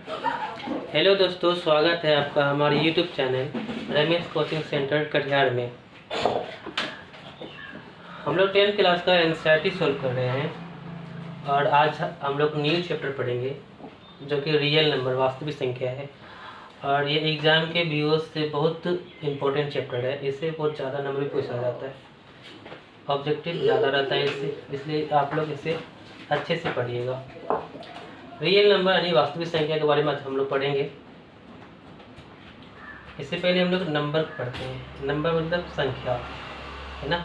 Hello दोस्तों, स्वागत है आपका हमारे YouTube channel Ramesh coaching centre Katihar में। हम लोग 10th क्लास का एनसीईआरटी सॉल्व कर रहे हैं और आज हम लोग न्यू चैप्टर पढ़ेंगे जो कि रियल नंबर वास्तविक संख्या है। और ये एग्ज़ाम के व्यूज से बहुत इम्पोर्टेंट चैप्टर है। इससे बहुत ज़्यादा नंबर भी पूछा जाता है, ऑब्जेक्टिव ज़्यादा रहता है इससे, इसलिए आप लोग इसे अच्छे से पढ़िएगा। रियल नंबर यानी वास्तविक संख्या के बारे में आज हम लोग पढ़ेंगे। इससे पहले हम लोग नंबर पढ़ते हैं। नंबर मतलब संख्या है ना।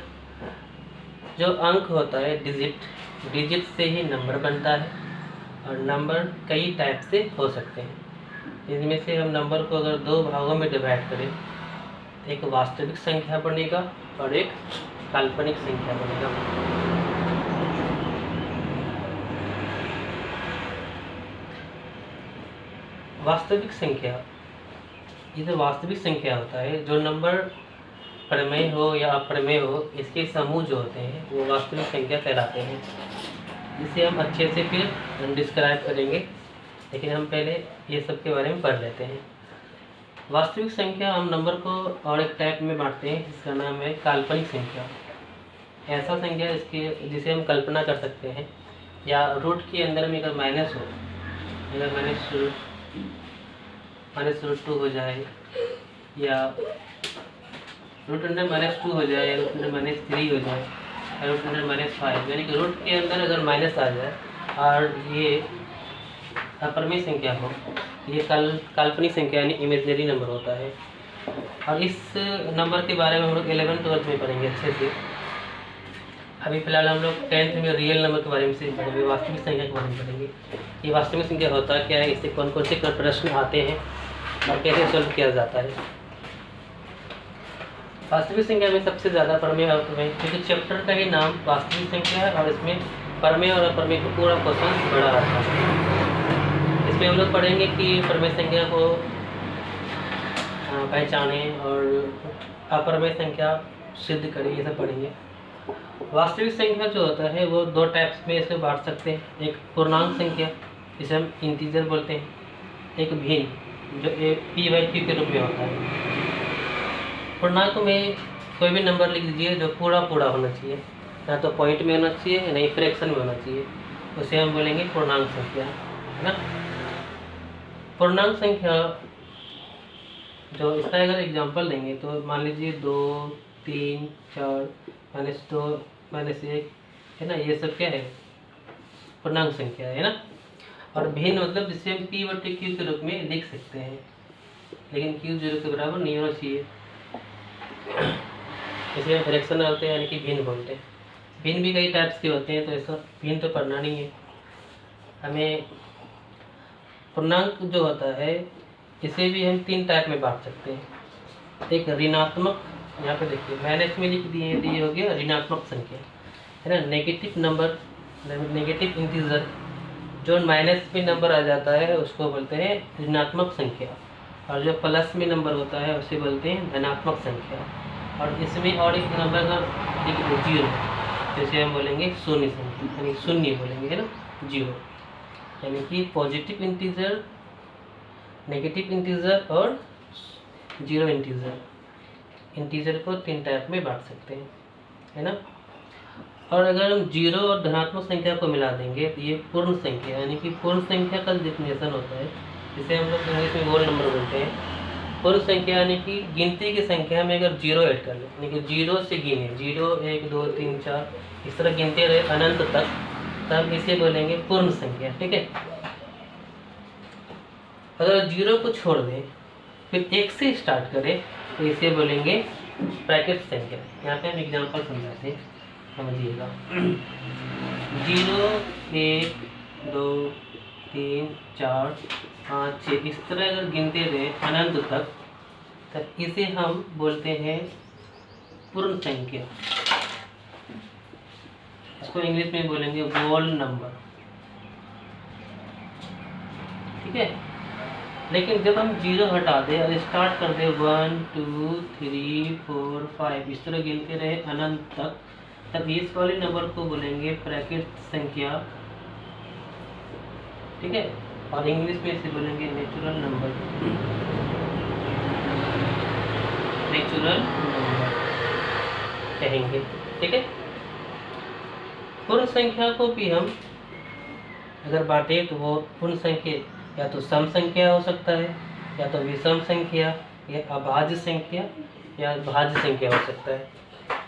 जो अंक होता है डिजिट से ही नंबर बनता है और नंबर कई टाइप से हो सकते हैं। इनमें से हम नंबर को अगर दो भागों में डिवाइड करें, एक वास्तविक संख्या बनेगा और एक काल्पनिक संख्या बनेगा। वास्तविक संख्या, ये जो वास्तविक संख्या होता है, जो नंबर प्रमेय हो या अप्रमेय हो, इसके समूह जो होते हैं वो वास्तविक संख्या कहलाते हैं। इसे हम अच्छे से फिर डिस्क्राइब करेंगे, लेकिन हम पहले ये सब के बारे में पढ़ लेते हैं। वास्तविक संख्या हम नंबर को और एक टाइप में बांटते हैं, इसका नाम है काल्पनिक संख्या। ऐसा संख्या जिसे हम कल्पना कर सकते हैं, या रूट के अंदर में अगर माइनस हो, अगर -√2 हो जाए, या रूट अंडर -2 हो जाए, या रूट अंडर -3 हो जाए, या रूट अंडर -5, यानी कि रूट के अंदर अगर माइनस आ जाए और ये अप्रमेय संख्या हो, ये काल्पनिक संख्या यानी इमेजिनरी नंबर होता है। और इस नंबर के बारे में हम लोग 11th 12th में पढ़ेंगे अच्छे से। अभी फिलहाल हम लोग 10th में रियल नंबर के बारे में से पढ़ेंगे, वास्तविक संख्या के बारे में पढ़ेंगे। ये वास्तविक संख्या होता क्या है, इससे कौन कौन से प्रश्न आते हैं और कैसे सॉल्व किया जाता है। वास्तविक संख्या में सबसे ज़्यादा प्रमेय और अप्रमेय, क्योंकि चैप्टर का ही नाम वास्तविक संख्या है और इसमें प्रमेय और अप्रमेय को पूरा क्वेश्चन बड़ा रहता है। इसमें हम लोग पढ़ेंगे कि प्रमेय संख्या को पहचानें और अप्रमेय संख्या सिद्ध करें, ये सब पढ़ेंगे। वास्तविक संख्या जो होता है वो दो टाइप्स में इसे बांट सकते हैं। एक पूर्णांक संख्या, जिसे हम इंटीजर बोलते हैं, एक भिन्न जो p/q के रूप में होता है। पूर्णांक में कोई भी नंबर लिख दीजिए जो पूरा होना चाहिए, ना तो पॉइंट में होना चाहिए, नहीं फ्रैक्शन में होना चाहिए, उसे हम बोलेंगे पूर्णांक संख्या, है ना। पूर्णांक संख्या जो इसका अगर एग्जांपल लेंगे तो मान लीजिए 2, 3, 4, -2, -1 है ना, ये सब क्या है, पूर्णांक संख्या है ना। और भिन्न मतलब जिसे हम p/q के रूप में लिख सकते हैं, लेकिन q 0 के बराबर नहीं होना चाहिए, इसे हम फ्रैक्शन होते हैं यानी कि भिन्न बोलते हैं। भिन्न भी कई टाइप्स के होते हैं, तो ऐसा भिन्न तो पढ़ना नहीं है हमें। पूर्णांक जो होता है इसे भी हम 3 टाइप में बांट सकते हैं। एक ऋणात्मक, यहाँ पे देखिए माइनस में लिख दिए हैं, तो ये हो गया ऋणात्मक संख्या, है ना। नेगेटिव नंबर, नेगेटिव इंटीजर, जो माइनस में नंबर आ जाता है उसको बोलते हैं ऋणात्मक संख्या, और जो प्लस में नंबर होता है उसे बोलते हैं धनात्मक संख्या। और इसमें और एक नंबर का लिख दो 0, जैसे हम बोलेंगे शून्य संख्या, यानी शून्य बोलेंगे, है ना, 0, यानी कि पॉजिटिव इंटीजर, नेगेटिव इंटीजर और 0 इंटीजर। इंटीजर को 3 टाइप में बांट सकते हैं, है ना। और अगर हम 0 और धनात्मक संख्या को मिला देंगे तो ये पूर्ण संख्या, यानी कि पूर्ण संख्या का डेफिनेशन होता है, जिसे हम लोग इंग्लिश में होल नंबर बोलते हैं। पूर्ण संख्या यानी कि गिनती की संख्या में अगर 0 ऐड कर लें, यानी कि 0 से गिने, 0, 1, 2, 3, 4 इस तरह गिनते रहे अनंत तक, तब इसे बोलेंगे पूर्ण संख्या, ठीक है। अगर 0 को छोड़ दें फिर 1 से स्टार्ट करें तो इसे बोलेंगे ब्रैकेट संख्या। यहाँ पे हम एग्जाम्पल समझाते हैं, समझिएगा। 0, 1, 2, 3, 4, 5, 6 इस तरह अगर गिनते रहे अनंत तक, तब इसे हम बोलते हैं पूर्ण संख्या। इसको इंग्लिश में बोलेंगे होल नंबर, ठीक है। लेकिन जब हम 0 हटा दें और स्टार्ट कर दें 1, 2, 3, 4, 5 इस तरह गिनते रहे अनंत तक, तब इस वाले नंबर को बोलेंगे ब्रैकेट संख्या, ठीक है। और इंग्लिश में इसे बोलेंगे नेचुरल नंबर। नेचुरल नंबर कहेंगे, ठीक है। पूर्ण संख्या को भी हम अगर बांटे तो वो पूर्ण संख्या या तो सम संख्या हो सकता है, या तो विषम संख्या, या अभाज्य संख्या, या भाज्य संख्या हो सकता है,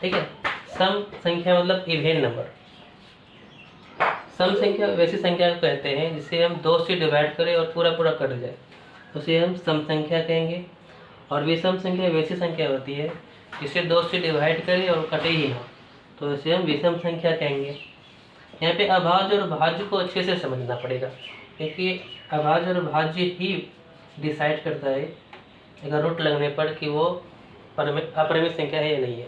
ठीक है। सम संख्या मतलब इवन नंबर। सम संख्या वैसी संख्या को कहते हैं जिसे हम 2 से डिवाइड करें और पूरा पूरा कट जाए, उसे हम सम संख्या कहेंगे। और विषम संख्या वैसी संख्या होती है जिसे 2 से डिवाइड करें और कटे ही ना, तो इसे हम विषम संख्या कहेंगे। यहाँ पे अभाज्य और भाज्य को अच्छे से समझना पड़ेगा, क्योंकि अभाज्य और भाज्य ही डिसाइड करता है अगर रूट लगने पर कि वो अपरिमित संख्या है या नहीं है।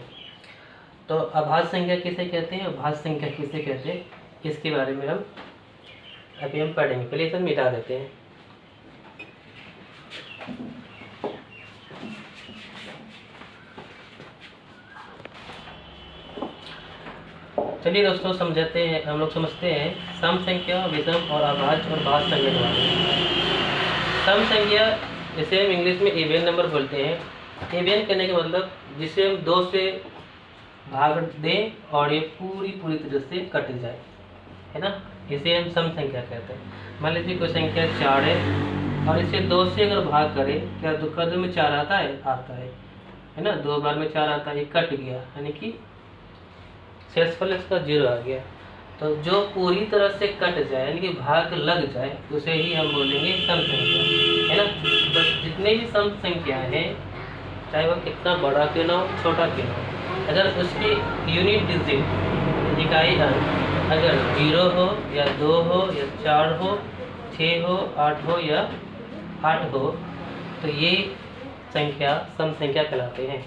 तो अभाज्य संख्या किसे कहते हैं और भाज्य संख्या किसे कहते हैं, इसके बारे में हम अभी पढ़ेंगे। पहले इसे मिटा देते हैं। चलिए दोस्तों समझाते हैं, हम लोग समझते हैं सम संख्या, विषम और अभाज्य और भाज्य संख्या के बारे में। सम संख्या जिसे हम इंग्लिश में इवन नंबर बोलते हैं। इवन कहने का मतलब जिसे हम 2 से भाग दें और ये पूरी तरह से कट जाए, है ना, इसे हम सम संख्या कहते हैं। मान लीजिए कोई संख्या 4 है और इसे 2 से अगर भाग करें, क्या 2 में 4 आता है? आता है ना। 2 बार में 4 आता है, ये कट गया, यानी कि शेषफल इसका 0 आ गया। तो जो पूरी तरह से कट जाए यानी कि भाग लग जाए, उसे ही हम बोलेंगे सम संख्या, है ना। तो जितने भी सम संख्या हैं, चाहे वह कितना बड़ा क्यों ना हो, छोटा क्यों ना हो, अगर उसकी यूनिट डिजिट इकाई अंक अगर 0 हो या 2 हो या 4 हो, 6 हो, 8 हो या 8 हो, तो ये संख्या सम संख्या कहलाते हैं।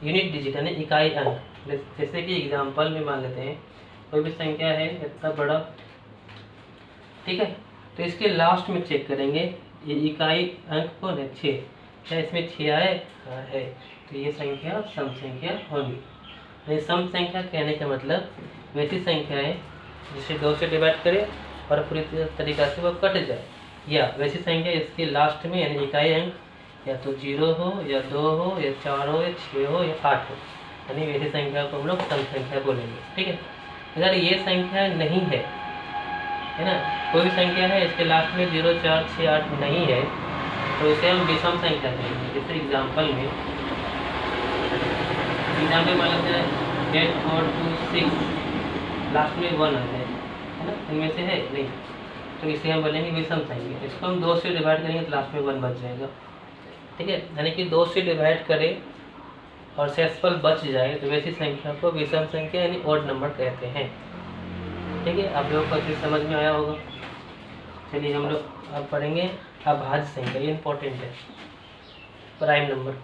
यूनिट डिजिट यानी इकाई अंक। जैसे कि एग्जाम्पल में मान लेते हैं कोई भी संख्या है इतना बड़ा, ठीक है, तो इसके लास्ट में चेक करेंगे ये इकाई अंक कौन है? 6। क्या इसमें 6 आए? हाँ है, तो ये संख्या सम संख्या होगी। सम संख्या कहने का मतलब वैसी संख्याएं जिसे 2 से डिवाइड करें और पूरी तरीका से वो कट जाए, या वैसी संख्या इसके लास्ट में यानी इकाई अंक या तो 0 हो या 2 हो या 4 हो या 6 हो या 8 हो, यानी वैसी संख्या को हम लोग सम संख्या बोलेंगे, ठीक है। अगर ये संख्या नहीं है ना, कोई भी संख्या है इसके लास्ट में 0, 4, 6, 8 नहीं है, तो इसे हम विषम संख्या कहेंगे। जैसे एग्जाम्पल में मान लेते हैं 8, 4, 2, 6, लास्ट में 1 आ जाए, है ना, इनमें से है नहीं, तो इसे हम बोलेंगे विषम संख्या। इसको हम 2 से डिवाइड करेंगे तो लास्ट में 1 बच जाएगा, ठीक है। यानी कि 2 से डिवाइड करें और शेषफल बच जाए तो वैसी संख्या को विषम संख्या यानी ऑड नंबर कहते हैं, ठीक है। आप लोगों को अच्छी समझ में आया होगा। चलिए हम लोग अब पढ़ेंगे अभाज्य संख्या, ये इंपॉर्टेंट है, प्राइम नंबर।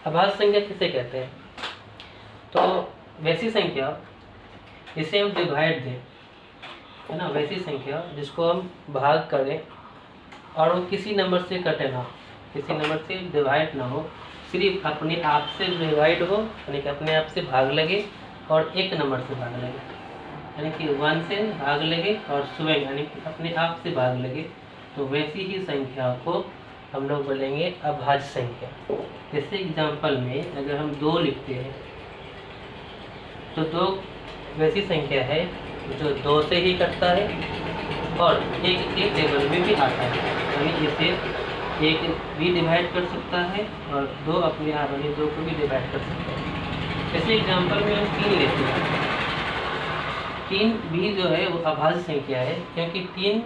अभाज्य संख्या किसे कहते हैं? तो वैसी संख्या जिसे हम डिवाइड दें, है ना, वैसी संख्या जिसको हम भाग करें और वो किसी नंबर से कटे ना, किसी नंबर से डिवाइड ना हो, सिर्फ अपने आप से डिवाइड हो, यानी कि अपने आप से भाग लगे और एक नंबर से भाग लगे, यानी कि 1 से भाग लगे और स्वयं यानी कि अपने आप से भाग लगे, तो वैसी ही संख्या को हम लोग बोलेंगे अभाज्य संख्या। जैसे एग्जाम्पल में अगर हम 2 लिखते हैं तो 2 वैसी संख्या है जो 2 से ही कटता है और एक के टेबल में भी आता है, यानी इसे एक भी डिवाइड कर सकता है और 2 अपने आप यानी 2 को भी डिवाइड कर सकता है। जैसे एग्जाम्पल में हम 3 लेते हैं, 3 भी जो है वो अभाज्य संख्या है, क्योंकि 3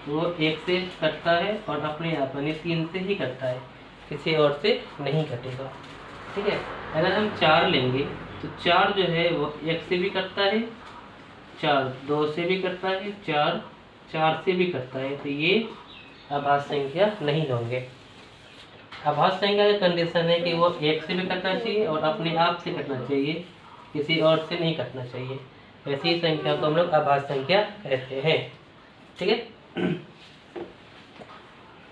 वो 1 से कटता है और अपने आप यानी 3 से ही कटता है, किसी और से नहीं कटेगा, ठीक है। अगर हम 4 लेंगे तो 4 जो है वो 1 से भी कटता है, 4 2 से भी कटता है, 4 4 से भी कटता है, तो ये अभाज्य संख्या नहीं होंगे। अभाज्य संख्या का कंडीशन है कि वो 1 से भी कटना चाहिए और अपने आप से कटना चाहिए, किसी और से नहीं कटना चाहिए। ऐसी ही संख्या को हम लोग अभाज्य संख्या कहते हैं, ठीक है।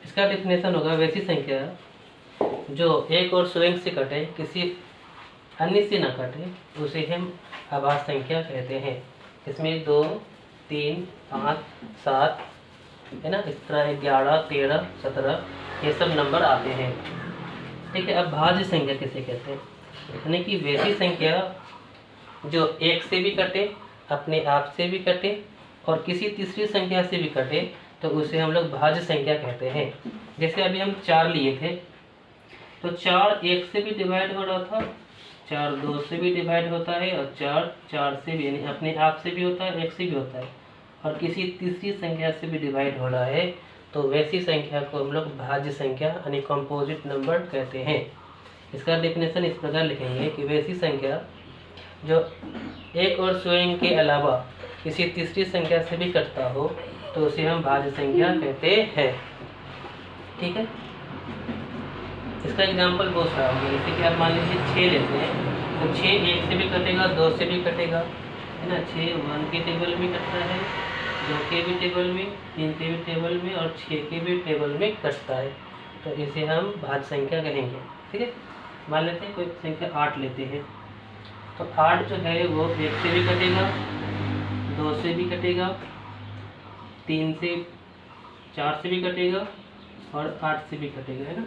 इसका डेफिनेशन होगा वैसी संख्या जो एक और स्वयं से कटे, किसी अन्य से न कटे, उसे हम अभाज्य संख्या कहते हैं। इसमें 2, 3, 5, 7, है ना। इस तरह 11, 13, 17 ये सब नंबर आते हैं। ठीक है, अब भाज्य संख्या किसे कहते हैं? यानी कि वैसी संख्या जो एक से भी कटे, अपने आप से भी कटे और किसी तीसरी संख्या से भी कटे, तो उसे हम लोग भाज्य संख्या कहते हैं। जैसे अभी हम 4 लिए थे, तो 4 1 से भी डिवाइड हो रहा था, 4 2 से भी डिवाइड होता है और 4 4 से भी, यानी अपने आप से भी होता है, 1 से भी होता है और किसी तीसरी संख्या से भी डिवाइड हो रहा है, तो वैसी संख्या को हम लोग भाज्य संख्या यानी कंपोजिट नंबर कहते हैं। इसका डेफिनेशन इस प्रकार लिखेंगे कि वैसी संख्या जो एक और स्वयं के अलावा किसी तीसरी संख्या से भी कटता हो, तो उसे हम भाज्य संख्या कहते हैं। ठीक है, इसका एग्जाम्पल बहुत सारा होगा। जैसे कि आप मान लीजिए 6 लेते हैं, तो 6 1 से भी कटेगा, 2 से भी कटेगा, है ना। 6 1 के टेबल में कटता है, 2 के भी टेबल में, 3 के भी टेबल में और 6 के भी टेबल में कटता है, तो इसे हम भाज्य संख्या कहेंगे। ठीक है, मान लेते हैं कोई संख्या 8 लेते हैं, तो 8 जो है वो 1 से भी कटेगा, 2 से भी कटेगा, 3 से 4 से भी कटेगा और 8 से भी कटेगा, है ना।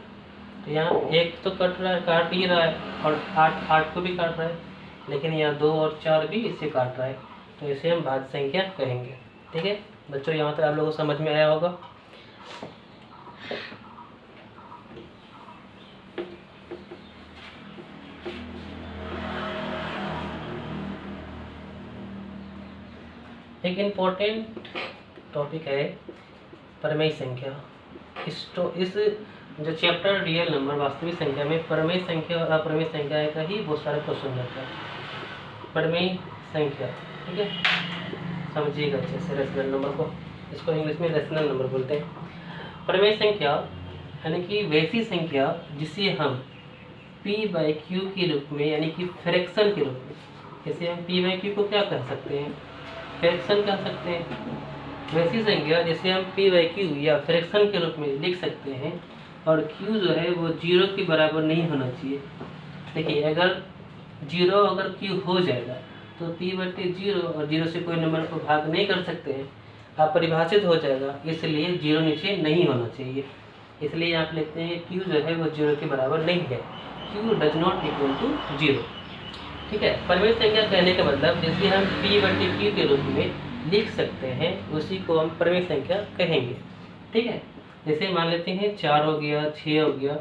तो यहाँ 1 तो कट रहा है, काट ही रहा है और 8 को भी काट रहा है, लेकिन यहाँ 2 और 4 भी इससे काट रहा है, तो इसे हम भाज्य संख्या कहेंगे। ठीक है बच्चों, यहाँ तक आप लोगों को समझ में आया होगा। एक इम्पोर्टेंट टॉपिक है परमेय संख्या। इस जो चैप्टर रियल नंबर वास्तविक संख्या में परमेय संख्या और अप्रमेय संख्या का ही बहुत सारा क्वेश्चन रहता है। परमेय संख्या, ठीक है, समझिएगा अच्छे से रेशनल नंबर को, इसको इंग्लिश में रेशनल नंबर बोलते हैं। परमेय संख्या यानी कि वैसी संख्या जिसे हम p/q के रूप में यानी कि फ्रैक्शन के रूप में, जैसे हम p/q को क्या कह सकते हैं, फ्रैक्शन कह सकते हैं। वैसी संख्या जिसे हम p/q या फ्रैक्शन के रूप में लिख सकते हैं और q जो है वो 0 के बराबर नहीं होना चाहिए। देखिए अगर 0 अगर q हो जाएगा तो p/0 और 0 से कोई नंबर को भाग नहीं कर सकते हैं, अपरिभाषित हो जाएगा, इसलिए 0 नीचे नहीं होना चाहिए। इसलिए आप लिखते हैं q जो है वो 0 के बराबर नहीं है, q does not equal to 0। ठीक है, परमेय संख्या कहने का मतलब जिसे हम p/q के रूप में लिख सकते हैं उसी को हम परमेय संख्या कहेंगे। ठीक है, जैसे मान लेते हैं 4 हो गया, 6 हो गया,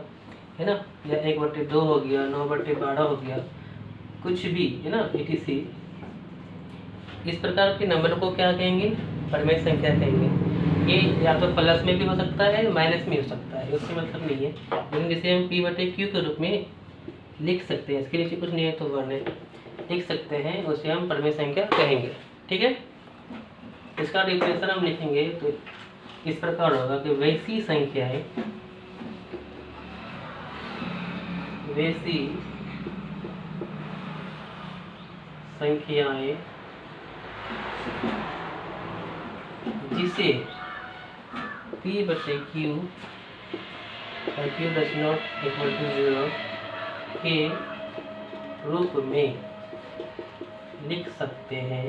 है ना, या 1/2 हो गया, 9/12 हो गया, कुछ भी, है ना, etc। इस प्रकार के नंबर को क्या कहेंगे, परमेय संख्या कहेंगे। ये या तो प्लस में भी हो सकता है, माइनस में हो सकता है, उससे मतलब नहीं है, लेकिन जिसे हम p/q के रूप में लिख सकते हैं, इसके नीचे कुछ नहीं है तो वर्ण लिख सकते हैं, उसे हम परमेय संख्या कहेंगे। ठीक है, इसका डिफिनेशन हम लिखेंगे तो इस प्रकार होगा कि वैसी संख्याएं जिसे p/q और q does not equal to 0 के रूप में लिख सकते हैं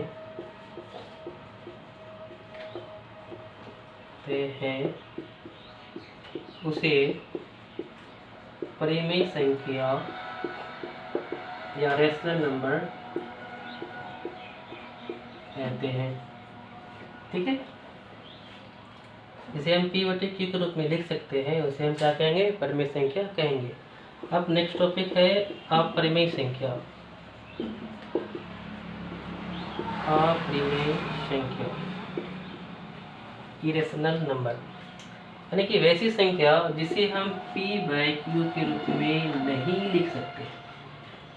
उसे परिमेय संख्या या रेशनल नंबर कहते हैं। ठीक है, जिसे हम p/q के रूप में लिख सकते हैं उसे हम क्या कहेंगे, परिमेय संख्या कहेंगे। अब नेक्स्ट टॉपिक है अपरिमेय संख्या। अपरिमेय संख्या इरेशनल नंबर यानी कि वैसी संख्या जिसे हम p/q के रूप में नहीं लिख सकते।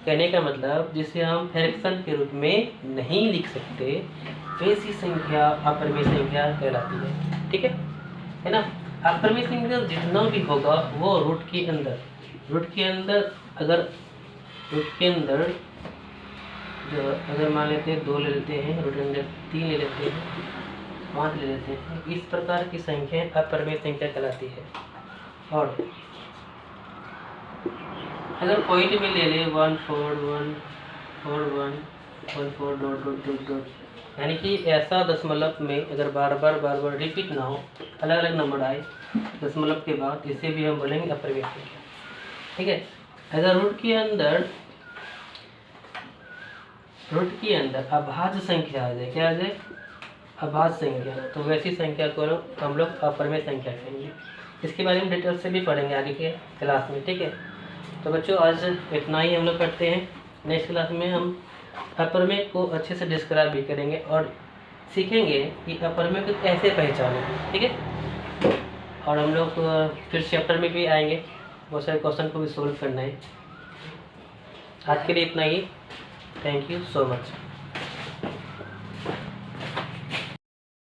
कहने का मतलब जिसे हम फ्रैक्शन के रूप में नहीं लिख सकते, वैसी संख्या अपरिमेय संख्या कहलाती है। ठीक है ना। अपरिमेय संख्या जितना भी होगा वो रूट के अंदर अगर रूट के अंदर जो अगर मान लेते हैं 2 ले लेते हैं, रूट के अंदर 3 ले लेते हैं, 5 ले लेते हैं, इस प्रकार की संख्या अपरिमेय संख्या कहलाती है। और अगर पॉइंट में ले ले 1 4 1 4 1 1 4 डॉट डॉट डॉट डॉट यानी कि ऐसा दशमलव में अगर बार बार रिपीट ना हो, अलग अलग नंबर आए दशमलव के बाद, इसे भी हम बोलेंगे अपरिमेय संख्या। ठीक है। अगर रूट के अंदर अभाज्य संख्या आ जाए, क्या आ जाए? अभाज्य संख्या, तो वैसी संख्या को हम लोग अपरिमेय संख्या कहेंगे। इसके बारे में डिटेल से भी पढ़ेंगे आगे के क्लास में। ठीक है। तो बच्चों आज इतना ही हम लोग करते हैं। नेक्स्ट क्लास में हम अपरिमेय को अच्छे से डिस्क्राइब भी करेंगे और सीखेंगे कि अपरिमेय को कैसे पहचानें। ठीक है। और हम लोग फिर चैप्टर में भी आएंगे, बहुत सारे क्वेश्चन को भी सोल्व करना है। आज के लिए इतना ही। Thank you so much.